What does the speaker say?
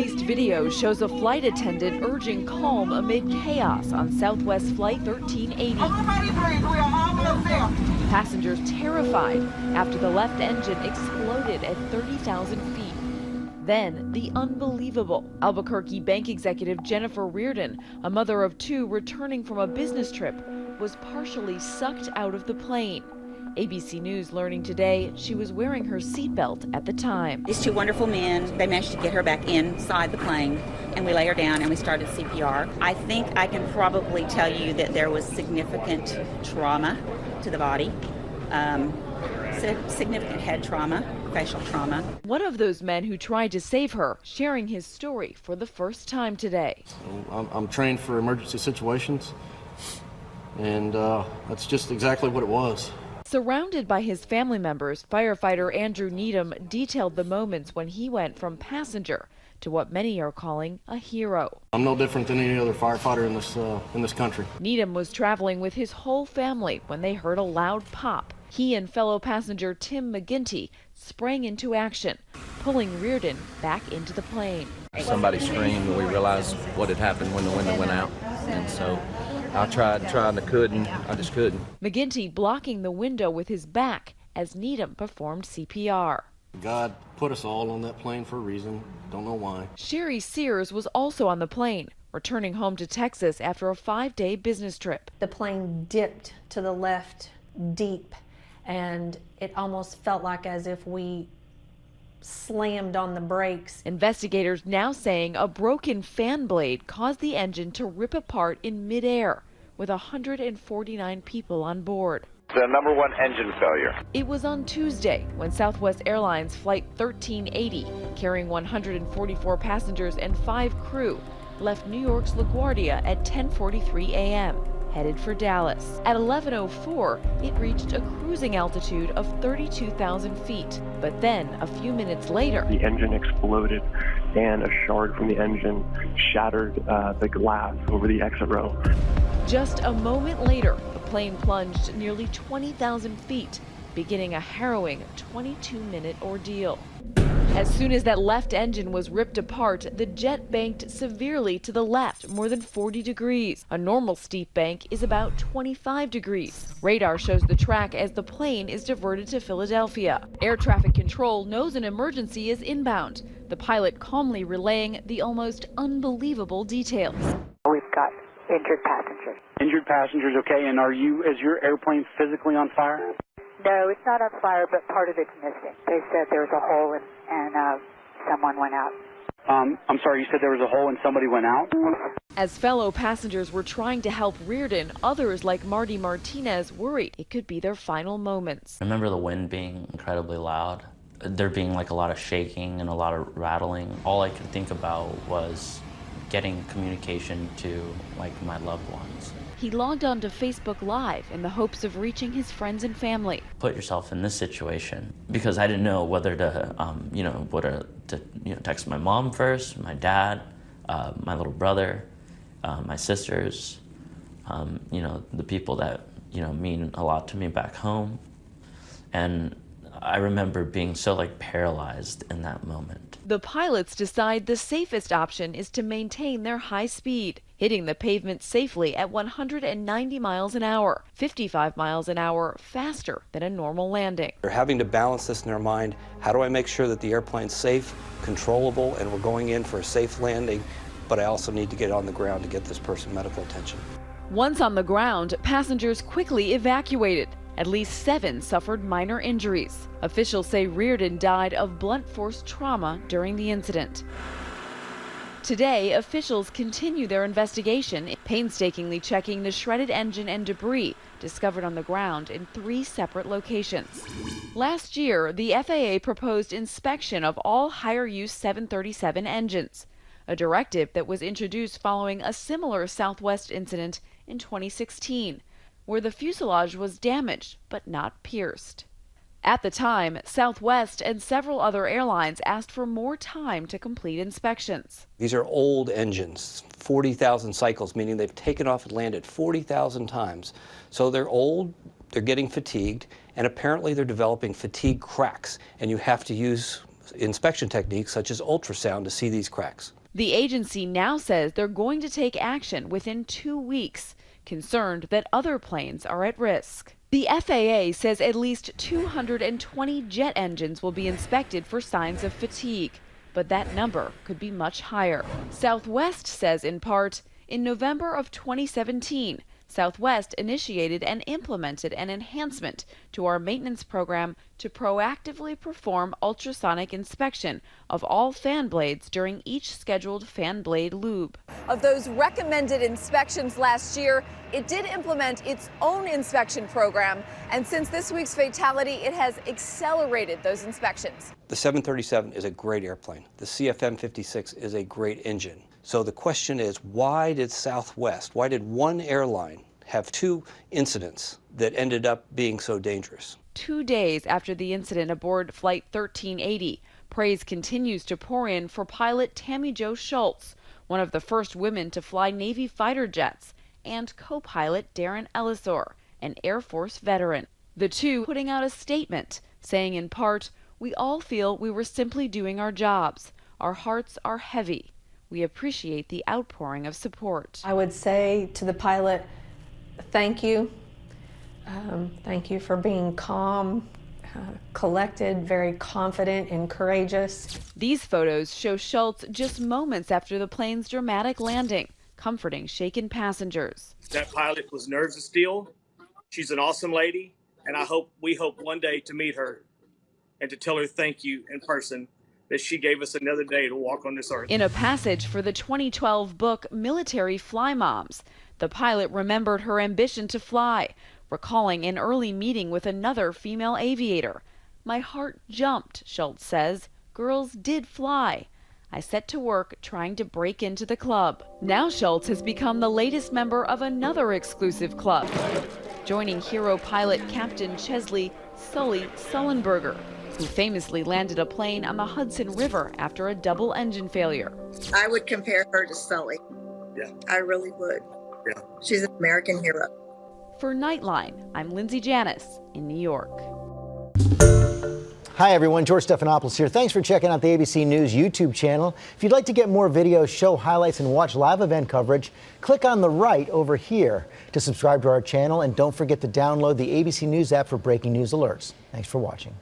released video shows a flight attendant urging calm amid chaos on Southwest Flight 1380. Passengers terrified after the left engine exploded at 30,000 feet. Then, the unbelievable. Albuquerque bank executive Jennifer Reardon, a mother of two returning from a business trip, was partially sucked out of the plane. ABC News learning today she was wearing her seatbelt at the time. These two wonderful men, they managed to get her back inside the plane, and we lay her down and we started CPR. I think I can probably tell you that there was significant trauma to the body, significant head trauma, facial trauma. One of those men who tried to save her, sharing his story for the first time today. I'm trained for emergency situations, and that's just exactly what it was. Surrounded by his family members, firefighter Andrew Needham detailed the moments when he went from passenger to what many are calling a hero. I'm no different than any other firefighter in this country. Needham was traveling with his whole family when they heard a loud pop. He and fellow passenger Tim McGinty sprang into action, pulling Reardon back into the plane. Somebody screamed and we realized what had happened when the window went out, and so I tried and I couldn't. I just couldn't. McGinty blocking the window with his back as Needham performed CPR. God put us all on that plane for a reason. Don't know why. Sherry Sears was also on the plane, returning home to Texas after a 5-day business trip. The plane dipped to the left deep, and it almost felt like as if we slammed on the brakes. Investigators now saying a broken fan blade caused the engine to rip apart in midair, with 149 people on board. The number one engine failure. It was on Tuesday when Southwest Airlines Flight 1380, carrying 144 passengers and 5 crew, left New York's LaGuardia at 10:43 a.m., headed for Dallas. At 11:04, it reached a cruising altitude of 32,000 feet. But then, a few minutes later, the engine exploded and a shard from the engine shattered the glass over the exit row. Just a moment later, the plane plunged nearly 20,000 feet, beginning a harrowing 22-minute ordeal. As soon as that left engine was ripped apart, the jet banked severely to the left, more than 40 degrees. A normal steep bank is about 25 degrees. Radar shows the track as the plane is diverted to Philadelphia. Air traffic control knows an emergency is inbound, the pilot calmly relaying the almost unbelievable details. We've got injured passengers. Injured passengers, okay, and is your airplane physically on fire? No, it's not on fire, but part of it's missing. They said there was a hole and someone went out. I'm sorry, you said there was a hole and somebody went out? As fellow passengers were trying to help Reardon, others like Marty Martinez worried it could be their final moments. I remember the wind being incredibly loud. There being like a lot of shaking and a lot of rattling. All I could think about was getting communication to like my loved ones. He logged on to Facebook Live in the hopes of reaching his friends and family. Put yourself in this situation, because I didn't know whether to, text my mom first, my dad, my little brother, my sisters, the people that, mean a lot to me back home. And I remember being so paralyzed in that moment. The pilots decide the safest option is to maintain their high speed, hitting the pavement safely at 190 miles an hour, 55 miles an hour faster than a normal landing. They're having to balance this in their mind. How do I make sure that the airplane's safe, controllable, and we're going in for a safe landing, but I also need to get on the ground to get this person medical attention. Once on the ground, passengers quickly evacuated. At least 7 suffered minor injuries. Officials say Reardon died of blunt force trauma during the incident. Today, officials continue their investigation, painstakingly checking the shredded engine and debris discovered on the ground in 3 separate locations. Last year, the FAA proposed inspection of all higher-use 737 engines, a directive that was introduced following a similar Southwest incident in 2016. Where the fuselage was damaged but not pierced. At the time, Southwest and several other airlines asked for more time to complete inspections. These are old engines, 40,000 cycles, meaning they've taken off and landed 40,000 times. So they're old, they're getting fatigued, and apparently they're developing fatigue cracks, and you have to use inspection techniques such as ultrasound to see these cracks. The agency now says they're going to take action within 2 weeks, concerned that other planes are at risk. The FAA says at least 220 jet engines will be inspected for signs of fatigue, but that number could be much higher. Southwest says in part, in November of 2017, Southwest initiated and implemented an enhancement to our maintenance program to proactively perform ultrasonic inspection of all fan blades during each scheduled fan blade lube. Of those recommended inspections last year, it did implement its own inspection program, and since this week's fatality, it has accelerated those inspections. The 737 is a great airplane. The CFM56 is a great engine. So the question is, why did Southwest, why did one airline have 2 incidents that ended up being so dangerous? 2 days after the incident aboard Flight 1380, praise continues to pour in for pilot Tammy Jo Schultz, one of the first women to fly Navy fighter jets, and co-pilot Darren Ellisor, an Air Force veteran. The two putting out a statement saying in part, "We all feel we were simply doing our jobs. Our hearts are heavy. We appreciate the outpouring of support." I would say to the pilot, thank you. Thank you for being calm, collected, very confident and courageous. These photos show Schultz just moments after the plane's dramatic landing, comforting shaken passengers. That pilot was nerves of steel. She's an awesome lady, and we hope one day to meet her and to tell her thank you in person, that she gave us another day to walk on this earth. In a passage for the 2012 book Military Fly Moms, the pilot remembered her ambition to fly, recalling an early meeting with another female aviator. "My heart jumped," Schultz says. "Girls did fly. I set to work trying to break into the club." Now Schultz has become the latest member of another exclusive club, joining hero pilot Captain Chesley Sully Sullenberger, who famously landed a plane on the Hudson River after a double engine failure. I would compare her to Sully. Yeah. I really would. Yeah. She's an American hero. For Nightline, I'm Lindsay Janis in New York. Hi everyone, George Stephanopoulos here. Thanks for checking out the ABC News YouTube channel. If you'd like to get more videos, show highlights, and watch live event coverage, click on the right over here to subscribe to our channel, and don't forget to download the ABC News app for breaking news alerts. Thanks for watching.